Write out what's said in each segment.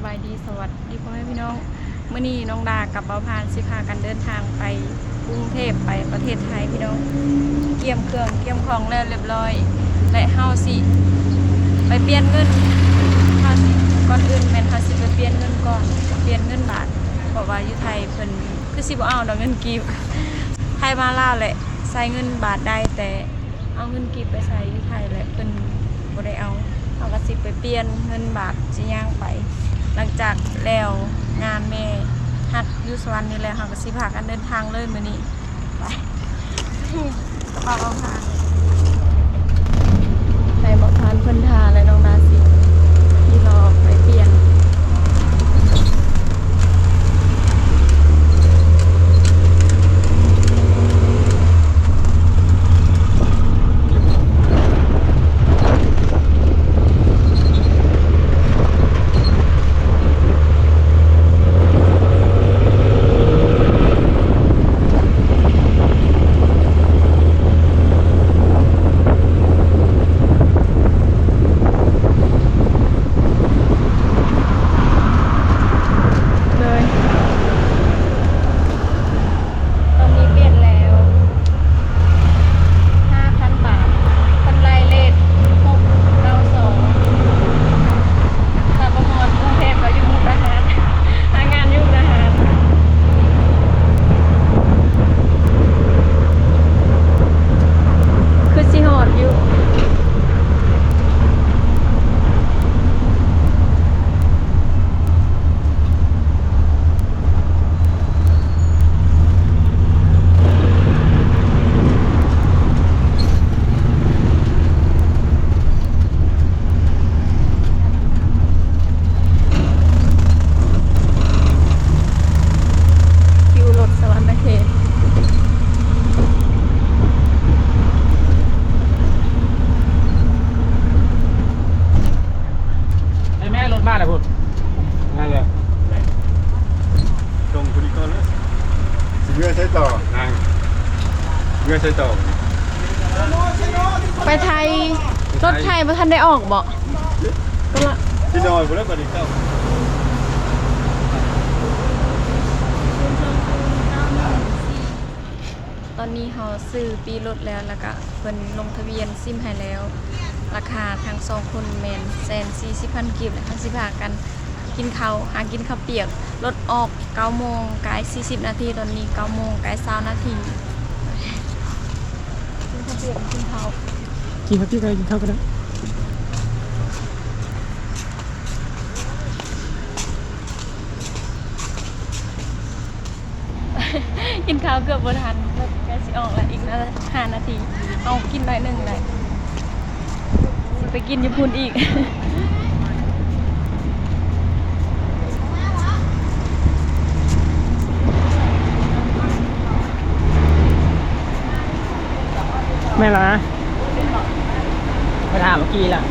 ายดีสวัสดีพ่อแม่พี่น้องเมื่อนี้น้องดากับเบาพานสิพากันเดินทางไปกรุงเทพไปประเทศไทยพี่น้องเกี่ยมเครื่องเกี่ยมของแล้วเรียบร้อยและเฮาสิไปเปลี่ยนเงินเฮาสิก่อนอื่นแม่นเฮาสิไปเปลี่ยนเงินก่อนเปลี่ยนเงินบาทเพราะว่าอยู่ไทยเพิ่นคือสิบ่เอาดอกเงินกีบไทยมาลาวแหละใช้เงินบาทได้แต่เอาเงินกีบไปใช้อยู่ไทยแหละเพิ่นบ่ได้เอาก็สิไปเปลี่ยนเงินบาทสิย่างไปหลังจากแล้วงานแม่ฮัดอยู่สวรรค์นี่แหละเฮาก็สิพากันเดินทางเลยมื้อนี้ไปกระเป๋าเอาผ่านไปบ่ผ่านเพิ่นทาและน้องดาสิที่รอไปเปลี่ยนไปไทยรถไทยบ่ทันได้ออกบ่ก็ละที่นอนบ่ได้บ่ได้เข้าตอนนี้เฮาซื้อปีรถแล้วก็เพิ่นลงทะเบียนซิมให้แล้วราคาทั้ง2คนแม่น140,000กีบและทั้งสิพากันกินข้าวหากินข้าวเปียกรถออก9โมงกาย40นาทีตอนนี้9โมงกาย20นาทีกินข้าวเปียกกินข้าวกินข้าวที่ใครกินข้าวกันนะกินข้าวเกือบบ่ทันแกสิออกแล้วอีกนะ5นาทีเอากินหน่อยนึงเลยสิไปกินญี่ปุ่นอีกไม่ละไปถามเมื่อกี้ล่ะ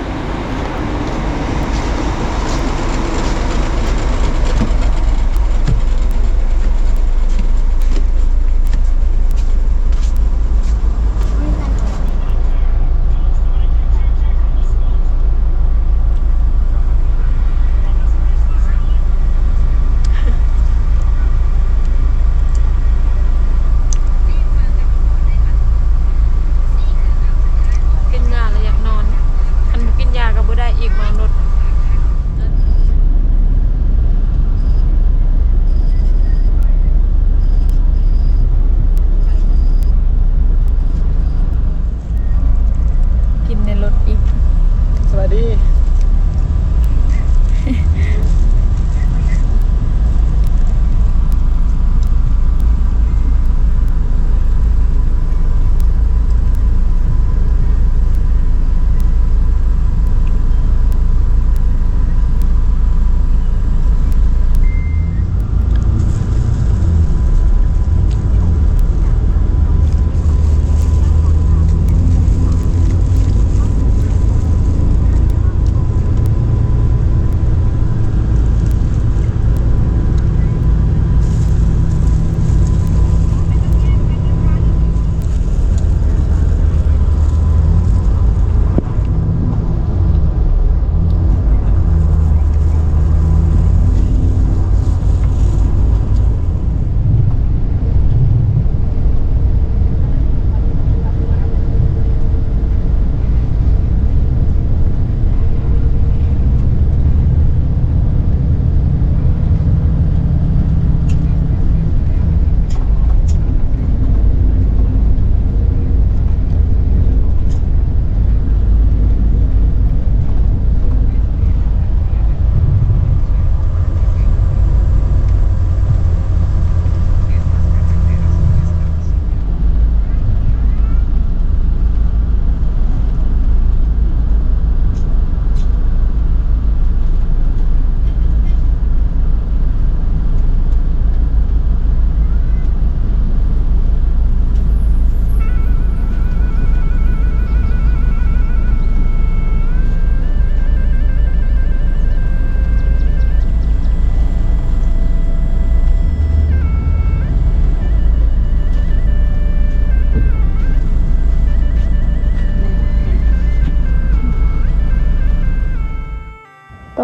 กิน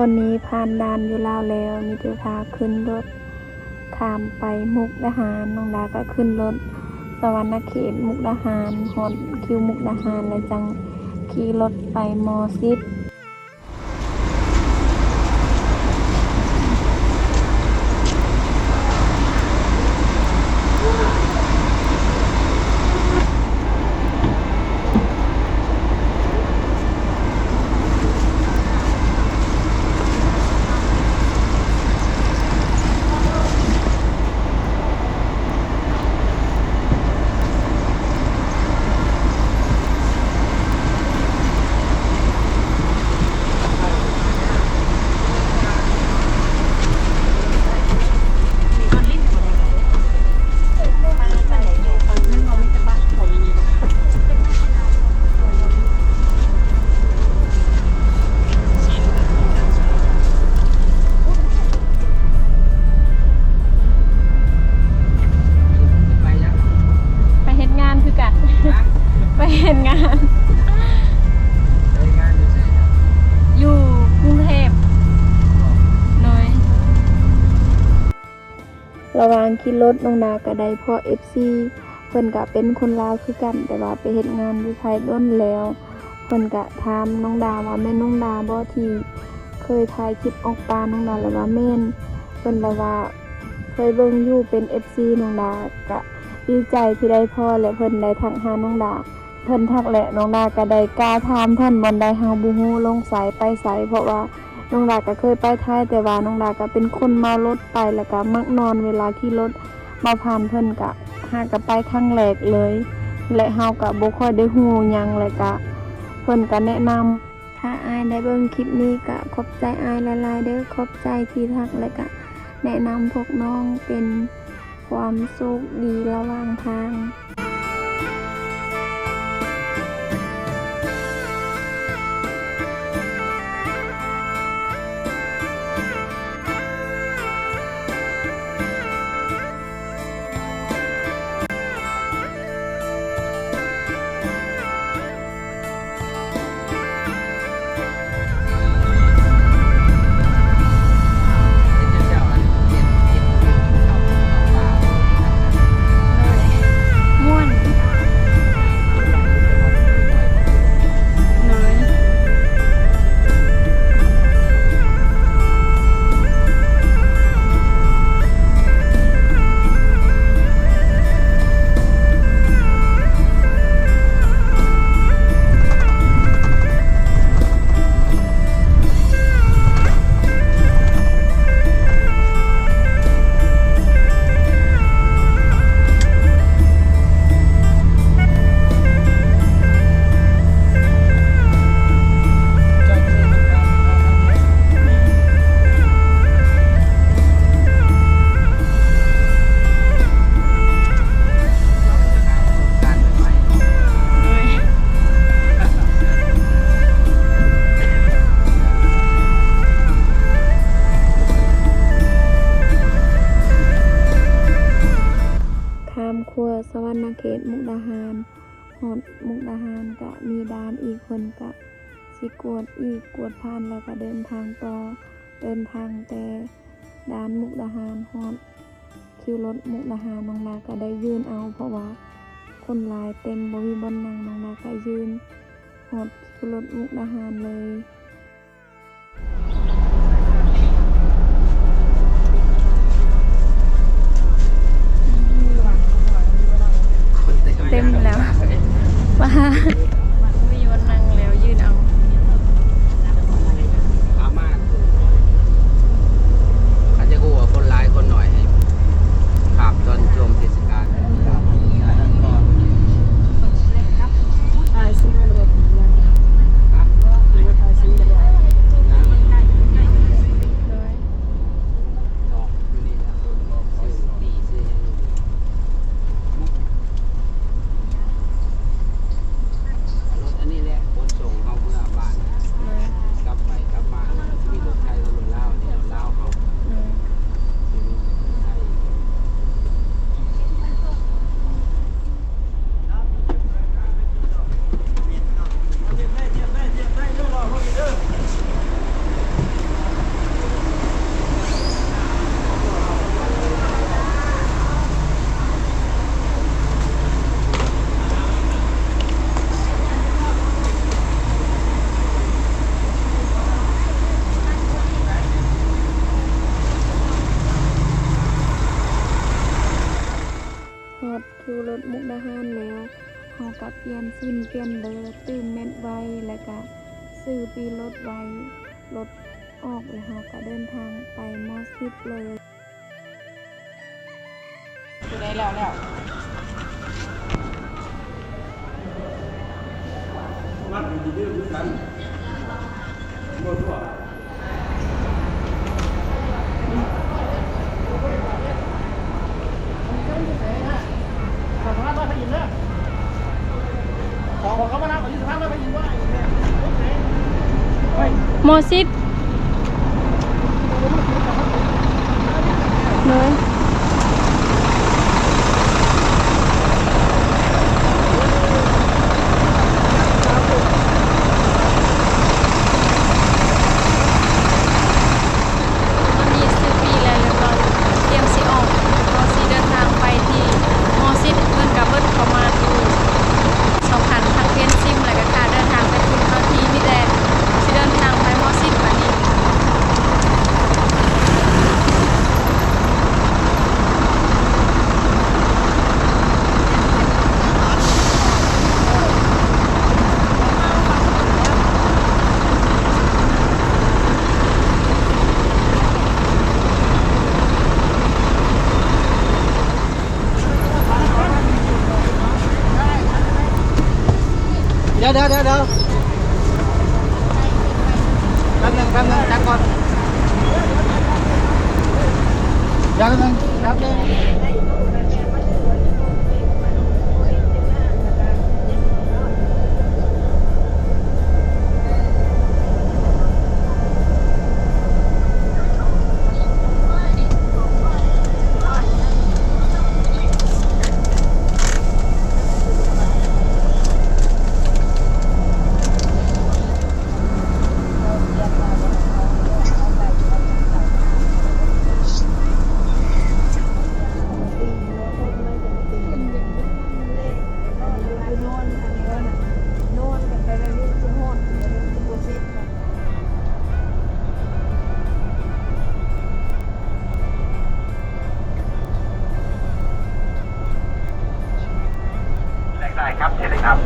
อนนี้ผ่านด่านอยู่ลาวแล้วมีแต่พาขึ้นรถข้ามไปมุกดาหารน้องดาก็ขึ้นรถสวรรณเขตมุกดาหารฮอดคิวมุกดาหารแล้วจังขี่รถไปมอซิดไปเฮ็ดงานคือกัน ไปเฮ็ดงาน อยู่กรุงเทพน้อยระหว่างขี่รถน้องดาก็ได้พ่อ FC เพิ่นก็เป็นคนลาวคือกันแต่ว่าไปเฮ็ดงานอยู่ไทยด้นแล้วเพิ่นก็ถามน้องดาว่าแม่นน้องดาบ่ที่เคยถ่ายคลิปออกปาน้องดาแล้วว่าแม่นเพิ่นเลยว่าเคยเบิ่งอยู่เป็น FC น้องดาก็ดีใจที่ได้พ่อและเพิ่นได้ทักหาน้องดาเพิ่นทักและน้องดาก็ได้กล้าถามเพิ่นบ่ได้เฮาบ่ฮู้ลงสายไปไสเพราะว่าน้องดาก็เคยไปไทยแต่ว่าน้องดาก็เป็นคนเมารถไปแล้วก็มักนอนเวลาขี่รถมาผ่านเพิ่นก็หาก็ไปครั้งแรกเลยและเฮาก็บ่ค่อยได้ฮู้หยังแล้วก็เพิ่นก็แนะนำถ้าอายได้เบิ่งคลิปนี้ก็ขอบใจอายหลายๆเด้อขอบใจที่ทักและก็แนะนำพวกน้องเป็นความโชคดีระหว่างทางม่วนเลยข้ามขั้วสวรรณเขตมุกดาหารฮอดมุกดาหารก็มีด่านอีกเพิ่นก็สิกวดอีกกวดผ่านแล้วก็เดินทางต่อเดินทางแต่ด่านมุกดาหารฮอดคิวรถมุกดาหารน้องดาก็ได้ยืนเอาเพราะว่าคนหลายเต็มบ่มีบ่อนนั่งน้องดาก็ยืนฮอดคิวรถมุกดาหารเลยเต็มแล้วว่ามีวันนั่งแล้วยืนเอาอาจจะกูว่าคนร้ายคนหน่อยให้ภาพตอนช่วงเทศกาล ถ่ายซีนระบบยังหรือว่าถ่ายซีน อดคิวรถมุกดาหารแล้วเฮาก็เปลี่ยนซิมเปลี่ยนเบอร์ตื่นแม่นไวแล้วก็ซื้อปีรถไวรถออกแล้วเฮาก็เดินทางไปมอสิบเลยอยู่ได้แล้วมันดีเรื่องกันหมดตัวขอพระราชยินเนอะขอเขามานะขอที่สภาพราชยินว่ามอสิบเลยเดี๋ยวแป๊บนึงจักก่อนเดี๋ยวแป๊บนึงได้ครับเชิญเลยครับ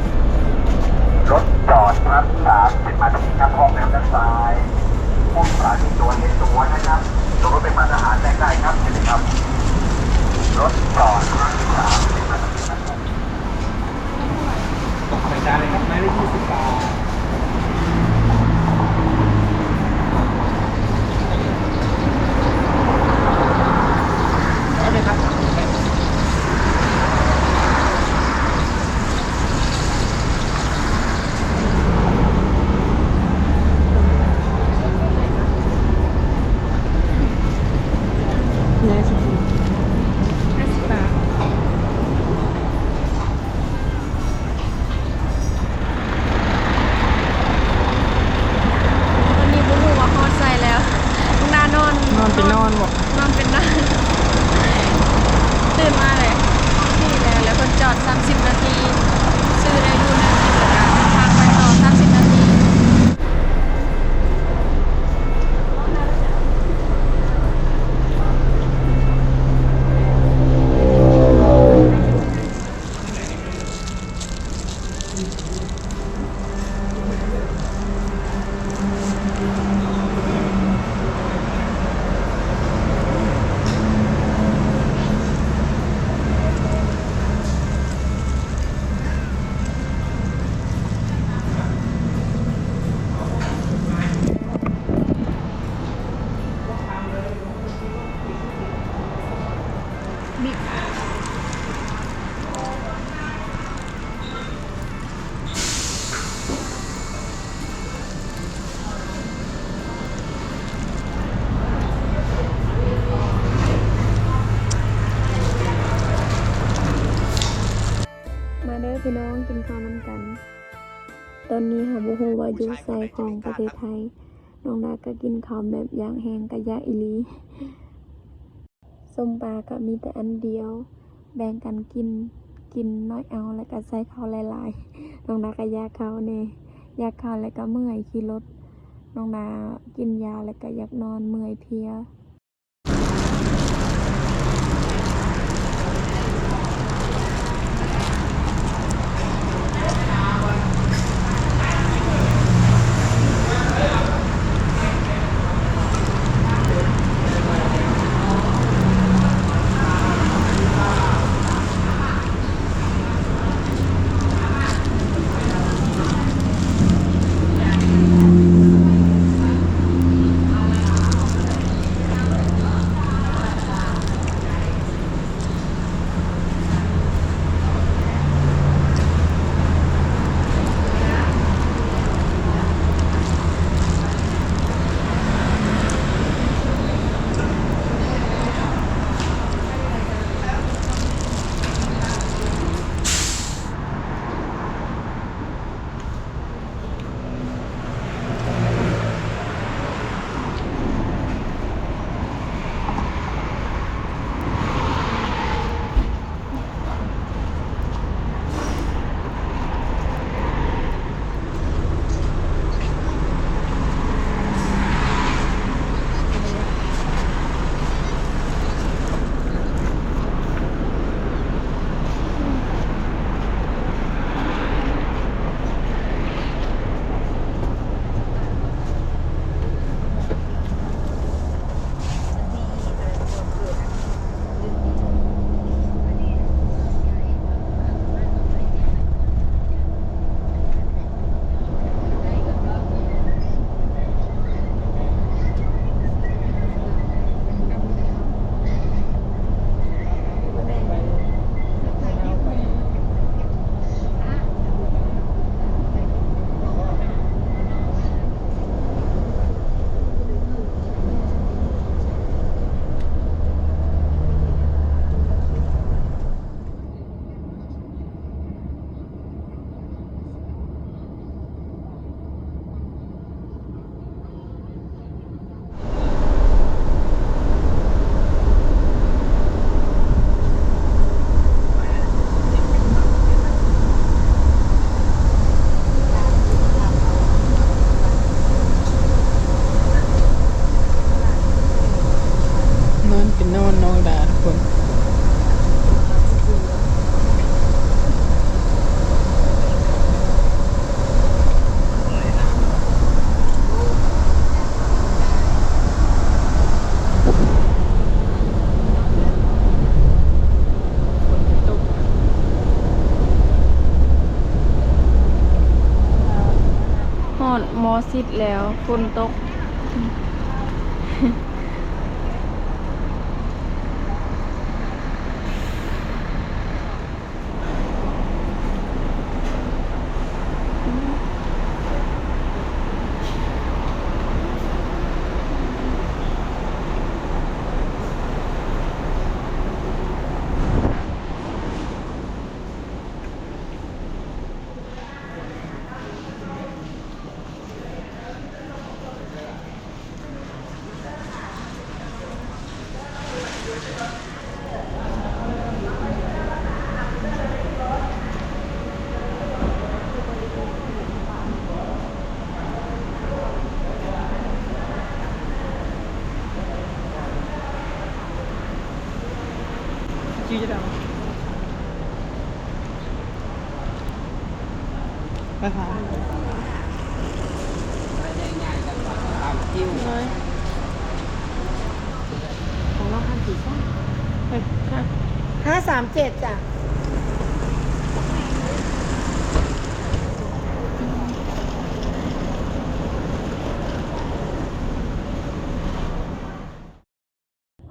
รถจอดครับ30 นาทีครับห้องน้ำด้านซ้ายผู้สาธิตตัวเห็นตัวนะครับตัวรถเป็นมาตรฐานแรกได้ครับเชิญเลยครับรถจอดครับ30 นาทีครับใส่จานเลยครับไม้ละ20 บาทเอาเลยครับตื่นมาเลยนี่แล้วคนจอด30 นาทีซื้อได้อยู่นะทางไปต่อ30 นาทีมาเด้อพี่น้องกินข้าวน้ำกันตอนนี้หาบ่ฮู้ว่าอยู่ไสของประเทศไทยน้องดาก็กินข้าวแบบอย่างแห้งกะยะอีหลีส้มปลาก็มีแต่อันเดียวแบ่งกันกินน้อยเอาแล้วก็ใส่ข้าวหลายๆน้องดาก็อยากข้าวแน่อยากข้าวแล้วก็เมื่อยขี่รถน้องดากินยาแล้วก็อยากนอนเมื่อยเพลีย ค มอสิดแล้วฝนตกชื่อจะดังไปหา ง่ายๆกันว่าตามคิว เลยของเราคันสีส้มไปค่ะ537จ้ะ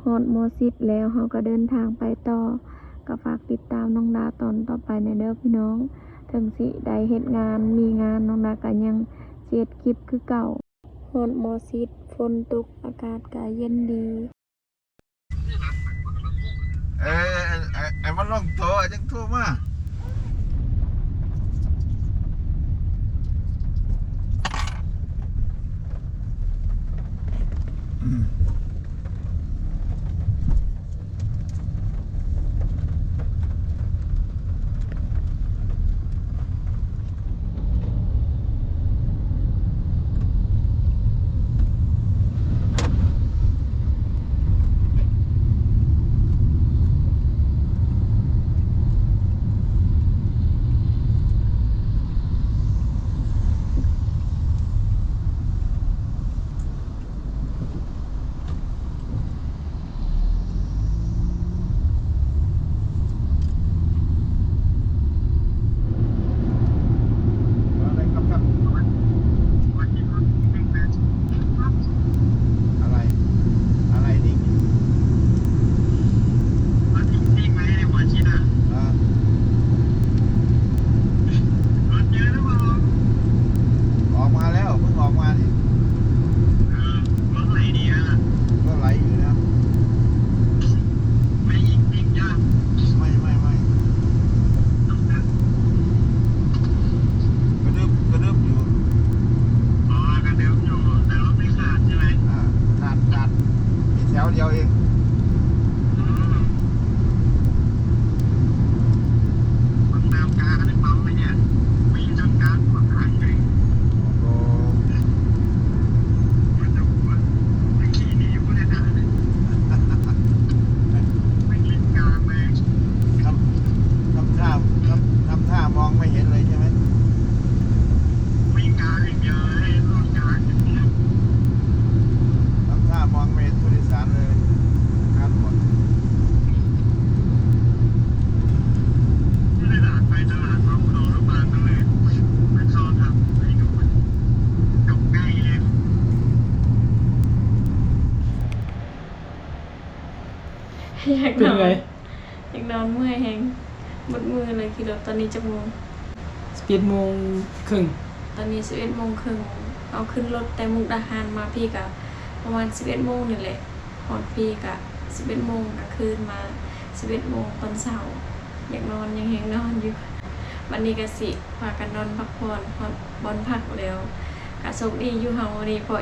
ฮอดมอสิดแล้วเฮาก็เดินทางไปต่อก็ฝากติดตามน้องดาตอนต่อไปในเด้อพี่น้อง ถึงสิได้เฮ็ดงานมีงานน้องดาก็ยังเฮ็ดคลิปคือเก่าฮอดมอสิดฝนตกอากาศก็เย็นดี ไอ้มันลงโตจังโทรมาอะไรครับท่านอะไร อะไรนี่อ่าออกมาแล้วเพิ่งออกมานี่ก็ไหลอยู่นะไม่กระดึบอยู่ขาดมีแถวเดียวเองโอ้ทำท่าทำท่ามองไม่เห็นเลยใช่ไหมทำท่ามองไม่เห็นผู้โดยสารเลยครับหมดอยาก เป็น นอน ไง อยากนอนเมื่อยแฮงหมดมือเลยคือตอนนี้จะโมง 11:30 ตอนนี้11 โมงครึ่งเอาขึ้นรถแต่มุกดาหารมาพี่กะประมาณ11 โมงนี่แหละฮอดพี่กะ11 โมงกลางคืนมา11 โมงตอนเช้าอยากนอนยังแฮงนอนอยู่วันนี้ก็สิพากันนอนพักผ่อนฮอดบอลพักแล้วก็โชคดีอยู่เฮาวันนี้พอ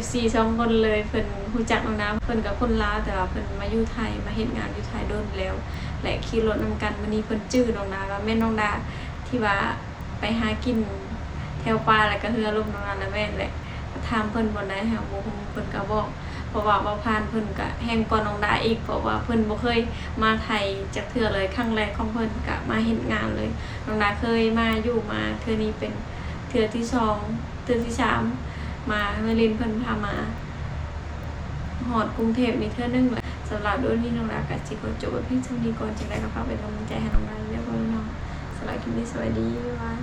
FC 2 คนเลยเพิ่นรู้จักน้องน้ำเพิ่นกับคนลาวแต่ว่าเพิ่นมาอยู่ไทยมาเฮ็ดงานอยู่ไทยโดนแล้ว และขี่รถนำกันวันนี้เพิ่นจื้อน้องนาว่าแม่นน้องดาที่ว่าไปหากินแถวป่าแล้วก็เฮือลมน้องนาและแม่นแหละถามเพิ่นบ่ได้เฮาบ่ฮู้เพิ่นก็บอกเพราะว่าบ่ผ่านเพิ่นก็แฮงกว่าน้องดาอีกเพราะว่าเพิ่นบ่เคยมาไทยจักเทื่อเลยครั้งแรกของเพิ่นก็มาเฮ็ดงานเลยน้องดาเคยมาอยู่มาเทื่อนี้เป็นเทื่อที่2เทื่อที่3มาเมลินเพิ่นพามาฮอดกรุงเทพนี่เทื่อนึงแหละสำหรับโดยนี้น้องดาก็สิขอจบเพียงเท่านี้ก่อนจังได๋ก็ฝากเป็นกำลังใจให้น้องดาเรื่อยๆเนาะสำหรับคลิปนี้สวัสดีบ๊ายบาย